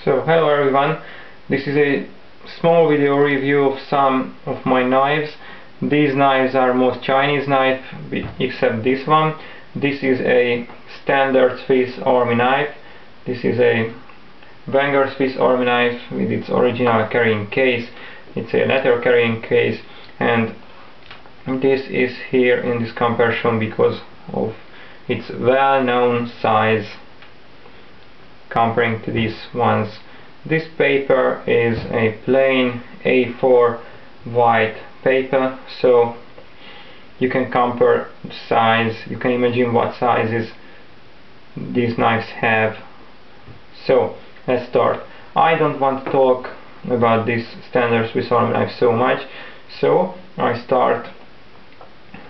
So hello everyone, this is a small video review of some of my knives. These knives are most Chinese knife except this one. This is a standard Swiss Army knife. This is a Wenger Swiss Army knife with its original carrying case. It's a leather carrying case, and this is here in this comparison because of its well-known size comparing to these ones. This paper is a plain A4 white paper, so you can compare the size, you can imagine what sizes these knives have. So let's start. I don't want to talk about this standard Swiss Army knife so much, so I start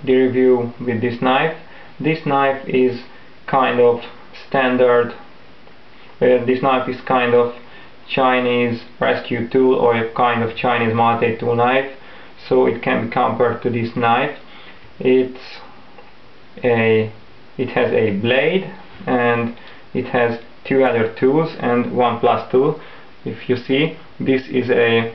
the review with this knife. This knife is kind of standard. This knife is kind of Chinese rescue tool or a kind of Chinese multi-tool knife, so it can be compared to this knife. It has a blade and it has two other tools and one plus tool. If you see, this is a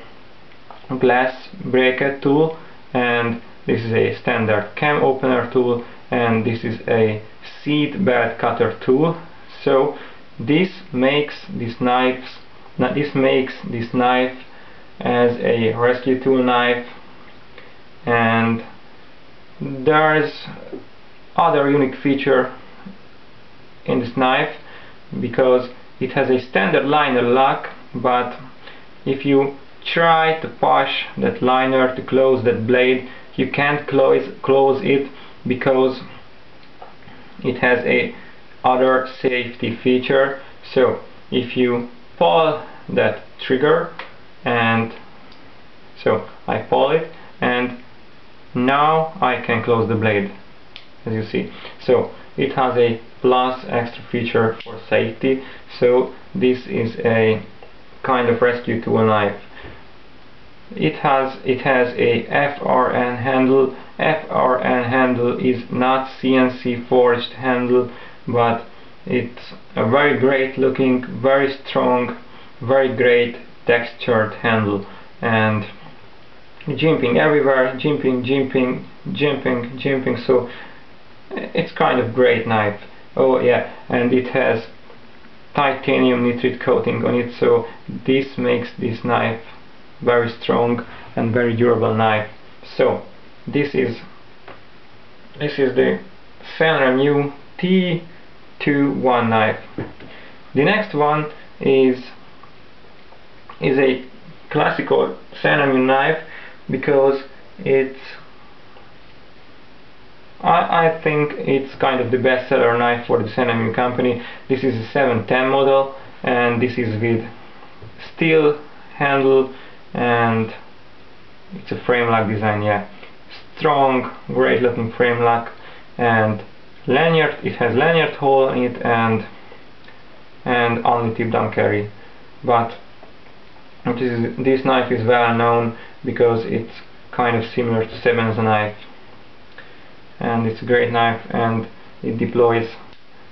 glass breaker tool, and this is a standard cam opener tool, and this is a seat belt cutter tool. So this makes this knife as a rescue tool knife. And there's other unique feature in this knife, because it has a standard liner lock, but if you try to push that liner to close that blade, you can't close it because it has a other safety feature. So if you pull that trigger, and so I pull it, and now I can close the blade, as you see. So it has a plus extra feature for safety. So this is a kind of rescue tool knife. It has a FRN handle. FRN handle is not CNC forged handle, but it's a very great looking, very strong, very great textured handle, and jimping everywhere, jimping, so it's kind of great knife. Oh yeah, and it has titanium nitride coating on it, so this makes this knife very strong and very durable knife. So this is the Sanrenmu T21 knife. The next one is a classical Sanrenmu knife, because I think it's kind of the bestseller knife for the Sanrenmu company. This is a 710 model, and this is with steel handle, and it's a frame lock design. Yeah, strong, great looking frame lock, and lanyard. It has lanyard hole in it, and only tip down carry. But this knife is well known because it's kind of similar to Sebenza knife, and it's a great knife and it deploys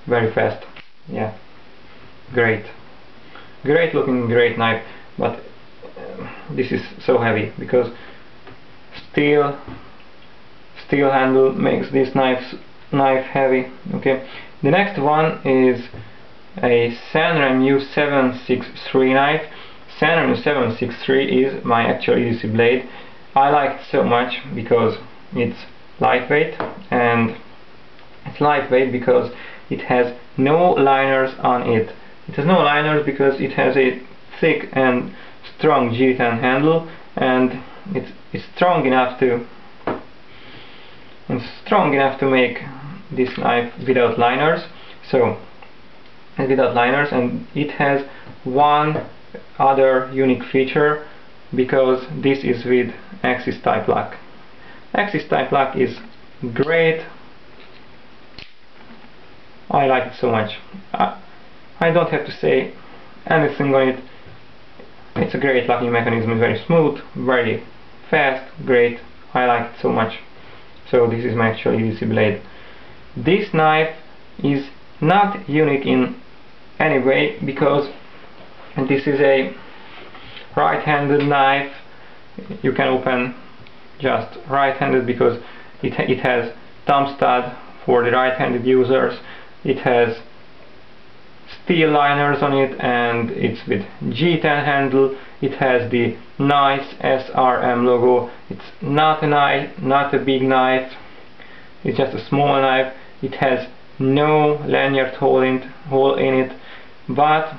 very fast. Yeah, great looking, great knife. But this is so heavy because steel handle makes this knife heavy. Okay, the next one is a Sanrenmu 763 knife. Sanrenmu 763 is my actual EDC blade. I like it so much because it's lightweight, and it's lightweight because it has no liners on it. It has no liners because it has a thick and strong G10 handle, and it's strong enough to make this knife without liners. So without liners, and it has one other unique feature, because this is with axis type lock. Axis type lock is great. I like it so much. I don't have to say anything on it. It's a great locking mechanism. It's very smooth, very fast, great. I like it so much. So this is my actual EDC blade. This knife is not unique in any way, because And this is a right-handed knife. You can open just right-handed because it has thumb stud for the right-handed users. It has steel liners on it, and it's with G10 handle. It has the nice SRM logo. It's not a knife, not a big knife. It's just a small knife. It has no lanyard hole in it, but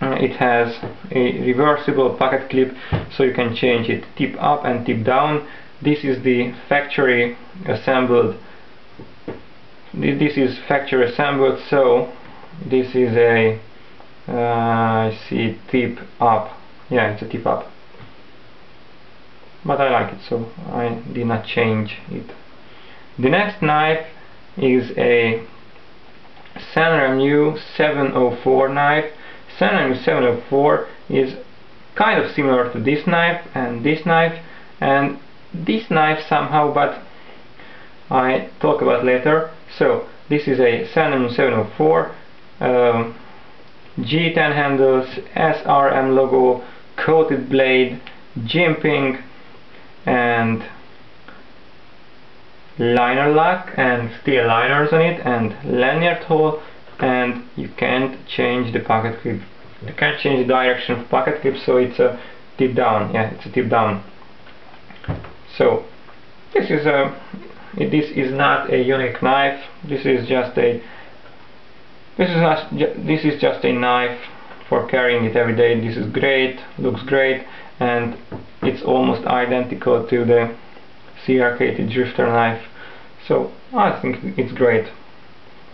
it has a reversible pocket clip, so you can change it tip up and tip down. This is the factory assembled. This is factory assembled, so this is a I see tip up. Yeah, it's a tip up, but I like it, so I did not change it. The next knife is a Sanrenmu 704 knife. Sanrenmu 704 is kind of similar to this knife and this knife and this knife somehow, but I talk about later. So this is a Sanrenmu 704, G10 handles, SRM logo, coated blade, jimping, and liner lock and steel liners on it, and lanyard hole, and you can't change the pocket clip. You can't change the direction of pocket clip, so it's a tip down. Yeah, it's a tip down. So this is not a unique knife. This is just a knife for carrying it every day. This is great, looks great, and it's almost identical to the CR-Kated drifter knife, so I think it's great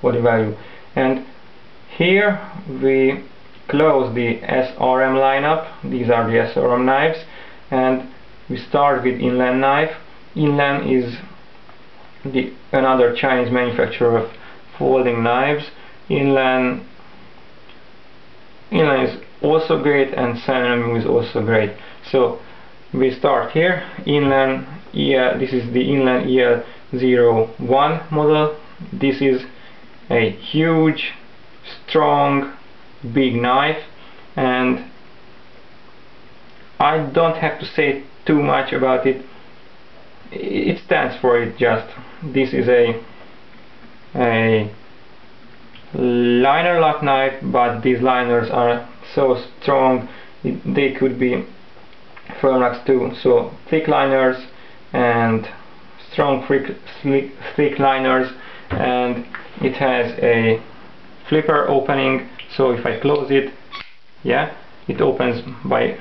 for the value. And here we close the SRM lineup. These are the SRM knives, and we start with Enlan knife. Enlan is another Chinese manufacturer of folding knives. Enlan is also great, and Sanrenmu is also great. So we start here. Enlan EL, this is the Enlan EL01 model. This is a huge, strong, big knife, and I don't have to say too much about it. It stands for it just. This is a liner lock knife, but these liners are so strong they could be firm locks too. So thick liners and strong thick liners, and it has a flipper opening, so if I close it, yeah, it opens by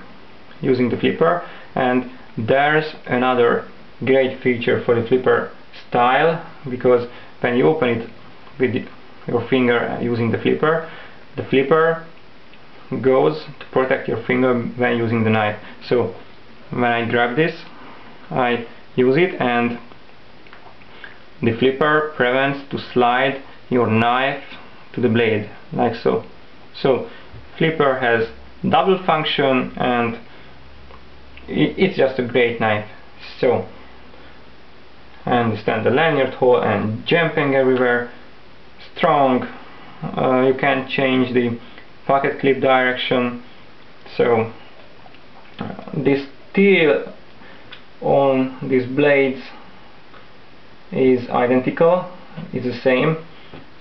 using the flipper. And there's another great feature for the flipper style, because when you open it with your finger using the flipper goes to protect your finger when using the knife. So when I grab this, I use it, and the flipper prevents to slide your knife to the blade, like so. So flipper has double function, and it's just a great knife. So I understand the lanyard hole and jumping everywhere, strong. You can change the pocket clip direction. So this steel on these blades is identical, it's the same,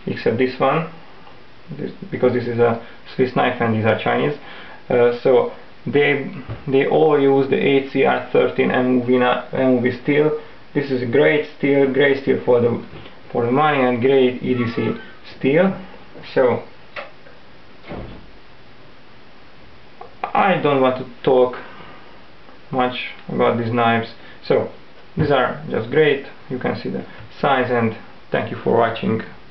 except this one, because this is a Swiss knife and these are Chinese. So they all use the HCR13 MUV steel. This is a great steel for the money, and great EDC steel. So I don't want to talk much about these knives. So these are just great. You can see the size, and thank you for watching.